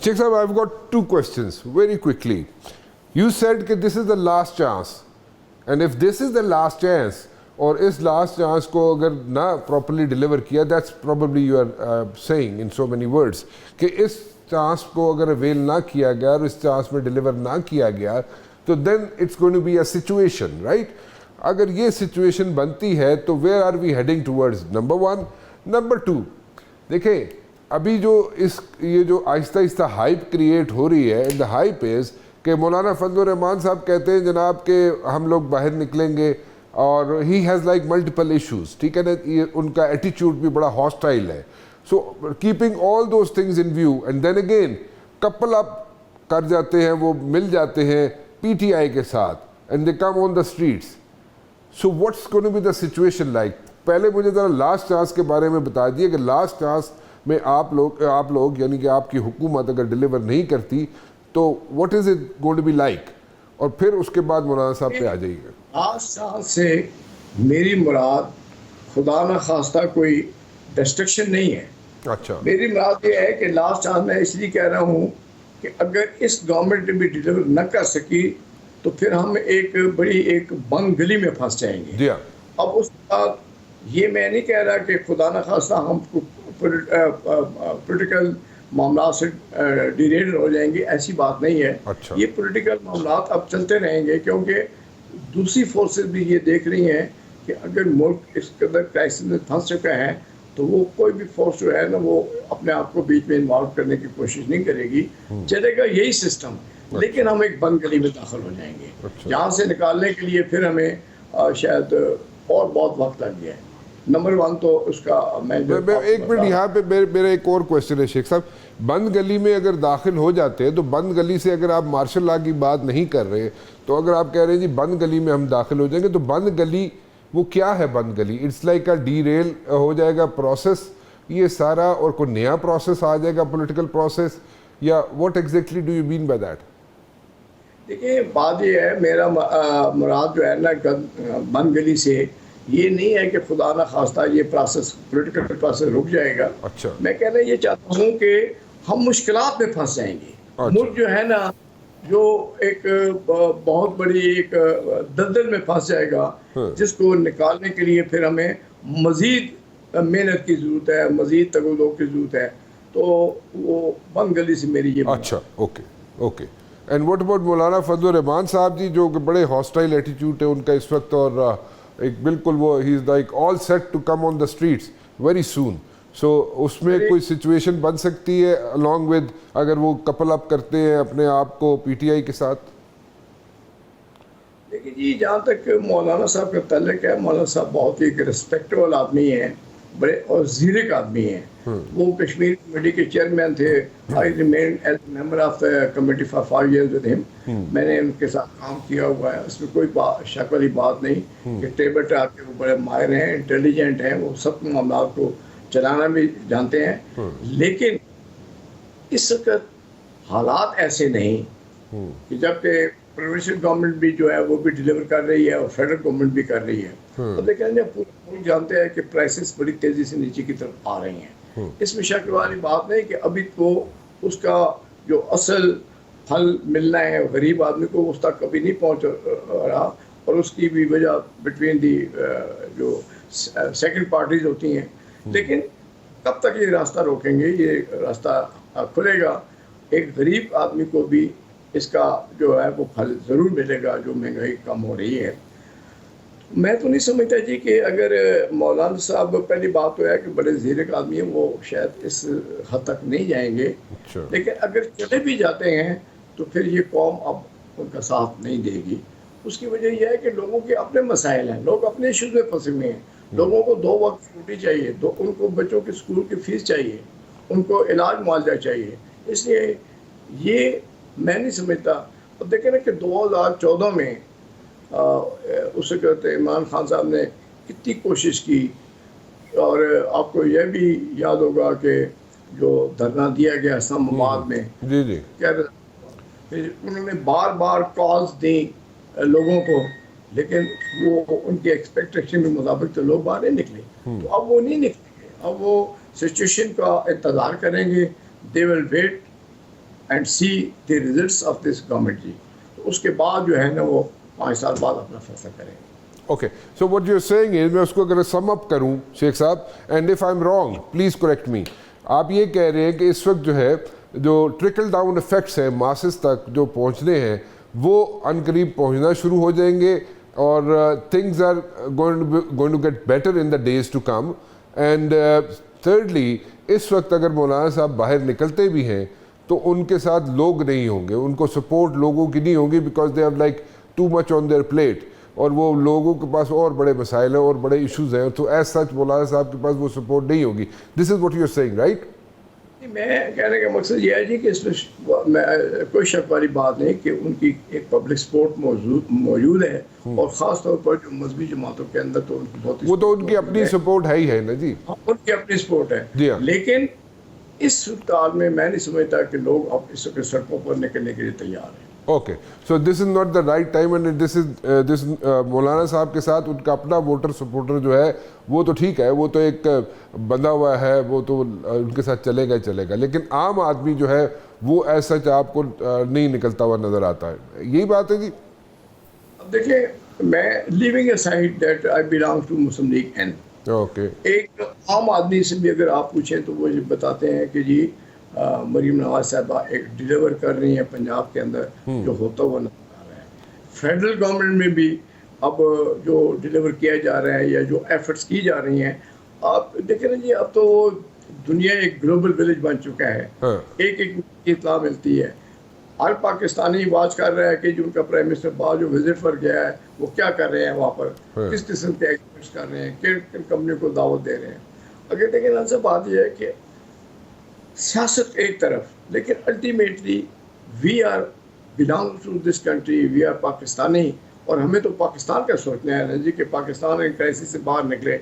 Sheikh Sahib, I've got two questions very quickly. You said that this is the last chance, and if this is the last chance, اور اس last chance کو اگر نہ properly deliver کیا, that's probably you are seeing in so many words کہ اس chance کو اگر oil نہ کیا گیا اور اس چانس میں ڈیلیور نہ کیا گیا تو then it's going to be a situation, right? اگر یہ سچویشن بنتی ہے تو where are we heading towards? Number one. Number two, دیکھیں ابھی جو یہ جو آہستہ آہستہ ہائپ کریٹ ہو رہی ہے, دا ہائپ از کہ مولانا فضل الرحمان صاحب کہتے ہیں جناب کہ ہم لوگ باہر نکلیں گے, اور he has like multiple issues, ٹھیک ہے نا, ان کا ایٹیچیوڈ بھی بڑا ہاسٹائل ہے. So keeping all those things in view and then again couple up کر جاتے ہیں, وہ مل جاتے ہیں پی ٹی آئی کے ساتھ and they come on the streets. So what's going to be the situation like? پہلے مجھے ذرا لاسٹ چانس کے بارے میں بتا دیے کہ لاسٹ چانس میں آپ لوگ یعنی کہ آپ کی حکومت اگر ڈیلیور نہیں کرتی تو what is it going to be like, اور پھر اس کے بعد مولانا صاحب پہ آ جائیے گا. لاسٹ چانس سے میری مراد خدا نہ خواستہ کوئی ڈسٹرکشن نہیں ہے. اچھا, میری مراد یہ ہے کہ لاسٹ چانس میں اس لیے کہہ رہا ہوں کہ اگر اس گورنمنٹ نے بھی ڈیلیور نہ کر سکی تو پھر ہم ایک بڑی ایک بند گلی میں پھنس جائیں گے. اب اس کے بعد یہ میں نہیں کہہ رہا کہ خدا نہ خواستہ ہم پولیٹیکل معاملات سے ڈیریل ہو جائیں گے, ایسی بات نہیں ہے. یہ پولیٹیکل معاملات اب چلتے رہیں گے کیونکہ دوسری فورسز بھی یہ دیکھ رہی ہیں کہ اگر ملک اس قدر کرائسس میں پھنس چکا ہے تو وہ کوئی بھی فورس جو ہے نا وہ اپنے آپ کو بیچ میں انوالو کرنے کی کوشش نہیں کرے گی. چلے گا یہی سسٹم, لیکن ہم ایک بند گلی میں داخل ہو جائیں گے. یہاں سے نکالنے کے لیے پھر ہمیں شاید اور بہت وقت لگ گیا ہے. نمبر ون تو اس کا میں ایک منٹ یہاں پہ میرا ایک اور کوشچن ہے شیخ صاحب. بند گلی میں اگر داخل ہو جاتے ہیں تو بند گلی سے اگر آپ مارشل لا کی بات نہیں کر رہے تو اگر آپ کہہ رہے ہیں جی بند گلی میں ہم داخل ہو جائیں گے تو بند گلی وہ کیا ہے؟ بند گلی it's like a derail ہو جائے گا پروسیس یہ سارا, اور کوئی نیا پروسیس آ جائے گا پولیٹیکل پروسیس, یا what exactly do you mean by that? دیکھیے بات یہ ہے, میرا مراد جو ہے نا بند گلی سے یہ نہیں ہے کہ خدا نہ خواستہ یہ پروسیس پولیٹیکل پروسیس رک جائے گا. اچھا, میں کہنا یہ چاہتا ہوں کہ ہم مشکلات میں پھنس جائیں گے. ملک جو ہے نا جو ایک بہت بڑی ایک دلدل میں پھنس جائے گا جس کو نکالنے کے لیے پھر ہمیں مزید محنت کی ضرورت ہے, مزید تگ و دو کی ضرورت ہے. تو وہ بند گلی سے میری یہ اچھا okay okay. And what about مولانا فضل الرحمان صاحب جی جو کہ بڑے ہاسٹائل ایٹیٹیوڈ ہے ان کا اس وقت, اور ایک بالکل وہ ہی is like all set to come on the streets very soon. So اس میں کوئی سچویشن بن سکتی ہے along with اگر وہ کپل اپ کرتے ہیں اپنے آپ کو پی ٹی آئی کے ساتھ؟ دیکھیے جی جہاں تک مولانا صاحب کا تعلق ہے, مولانا صاحب بہت ہی ریسپیکٹیبل آدمی ہیں, بڑے اور زیرک آدمی ہیں. وہ کشمیر کمیٹی کے چیئرمین تھے. I remain as member of the committee for 5 years with him. میں نے ان کے ساتھ کام کیا ہوا ہے, اس میں کوئی شک والی بات نہیں کہ ٹیبل ٹاپ کے وہ بڑے ماہر ہیں, انٹیلیجنٹ ہیں, وہ سب معاملات کو چلانا بھی جانتے ہیں. لیکن اس وقت حالات ایسے نہیں کہ جبکہ پروونشل گورنمنٹ بھی جو ہے وہ بھی ڈیلیور کر رہی ہے اور فیڈرل گورنمنٹ بھی کر رہی ہے. اب دیکھیں جب پورا ملک جانتے ہیں کہ پرائسز بڑی تیزی سے نیچے کی طرف آ رہی ہیں. اس میں شک والی بات نہیں کہ ابھی تو اس کا جو اصل پھل ملنا ہے غریب آدمی کو اس تک کبھی نہیں پہنچ رہا, اور اس کی بھی وجہ بٹوین دی جو سیکنڈ پارٹیز ہوتی ہیں. لیکن کب تک یہ راستہ روکیں گے؟ یہ راستہ کھلے گا, ایک غریب آدمی کو بھی اس کا جو ہے وہ پھل ضرور ملے گا جو مہنگائی کم ہو رہی ہے. میں تو نہیں سمجھتا جی کہ اگر مولانا صاحب, پہلی بات تو ہے کہ بڑے زیرک آدمی ہیں, وہ شاید اس حد تک نہیں جائیں گے. لیکن اگر چلے بھی جاتے ہیں تو پھر یہ قوم اب ان کا ساتھ نہیں دے گی. اس کی وجہ یہ ہے کہ لوگوں کے اپنے مسائل ہیں, لوگ اپنے ایشوز میں پھنسے ہوئے ہیں. لوگوں کو 2 وقت کی روٹی چاہیے, ان کو بچوں کے اسکول کی فیس چاہیے, ان کو علاج معالجہ چاہیے. اس لیے یہ میں نہیں سمجھتا. اب دیکھیں نا کہ 2014 میں اس وقت عمران خان صاحب نے کتنی کوشش کی, اور آپ کو یہ بھی یاد ہوگا کہ جو دھرنا دیا گیا اسلام آباد میں, انہوں نے بار بار کالز دیں لوگوں کو, لیکن وہ ان کی ایکسپیکٹیشن کے مطابق تو لوگ باہر نہیں نکلے. تو اب وہ نہیں نکلیں گے, اب وہ سچویشن کا انتظار کریں گے. They will wait and see the results of this government جی. تو اس کے بعد جو ہے نا وہ 5 سال بعد اپنا فیصلہ کریں گے. Okay so what you saying is, میں اس کو اگر سم اپ کروں Sheikh Sahab, and if I am wrong please correct me, آپ یہ کہہ رہے ہیں کہ اس وقت جو ہے جو ٹرکل ڈاؤن افیکٹس ہیں ماسز تک جو پہنچنے ہیں وہ ان قریب پہنچنا شروع ہو جائیں گے, اور things are going to get better in the days to come. And thirdly اس وقت اگر مولانا صاحب باہر نکلتے بھی ہیں تو ان کے ساتھ لوگ نہیں ہوں گے, ان کو سپورٹ لوگوں کی نہیں ہوگی, because they have like too much on their plate, اور وہ لوگوں کے پاس اور بڑے مسائل ہیں اور بڑے ایشوز ہیں, تو ایز سچ مولانا صاحب کے پاس وہ سپورٹ نہیں ہوگی. This is what you are saying right? میں کہنے کا مقصد یہ ہے جی کہ اس میں کوئی شک والی بات نہیں کہ ان کی ایک پبلک سپورٹ موجود ہے, اور خاص طور پر جو مذہبی جماعتوں کے اندر تو ان کی بہت, وہ تو ان کی اپنی سپورٹ ہے ہی ہے نا جی, ان کی اپنی سپورٹ ہے. لیکن اس صورتحال میں نہیں سمجھتا کہ لوگ اب اس وقت سڑکوں پر نکلنے کے لیے تیار ہیں. Okay so this is not the right time, and this مولانا صاحب کے ساتھ ان کا اپنا ووٹر سپورٹر جو ہے وہ تو ٹھیک ہے, وہ تو ایک بندہ ہوا ہے, وہ تو ان کے ساتھ چلے گا, لیکن عام آدمی جو ہے وہ ایسا آپ کو نہیں نکلتا ہوا نظر آتا ہے. یہی بات ہے جی. اب دیکھیں, میں leaving aside that I belong to Muslim League N, okay ایک عام آدمی سے بھی اگر آپ پوچھیں تو وہ بتاتے ہیں کہ جی مریم نواز صاحبہ ایک ڈیلیور کر رہی ہیں پنجاب کے اندر جو ہوتا ہوا نظر آ رہا ہے. فیڈرل گورنمنٹ میں بھی اب جو ڈیلیور کیا جا رہا ہے یا جو ایفرٹس کی جا رہی ہیں, آپ دیکھیں نا جی, اب تو دنیا ایک گلوبل ولیج بن چکا ہے, ایک کی اطلاع ملتی ہے. ہر پاکستانی واچ کر رہا ہے کہ جو ان کا پرائم منسٹر باہر جو وزٹ پر گیا ہے وہ کیا کر رہے ہیں وہاں پر, کس قسم کے ایکٹیویٹیز کر رہے ہیں, کن کمپنیوں کو دعوت دے رہے ہیں. اگر دیکھیں نا سب بات یہ ہے کہ سیاست ایک طرف, لیکن ultimately we are belong to this country, we are Pakistani, اور ہمیں تو پاکستان کا سوچنا ہے نا جی کہ پاکستان ایک کرائسس سے باہر نکلے,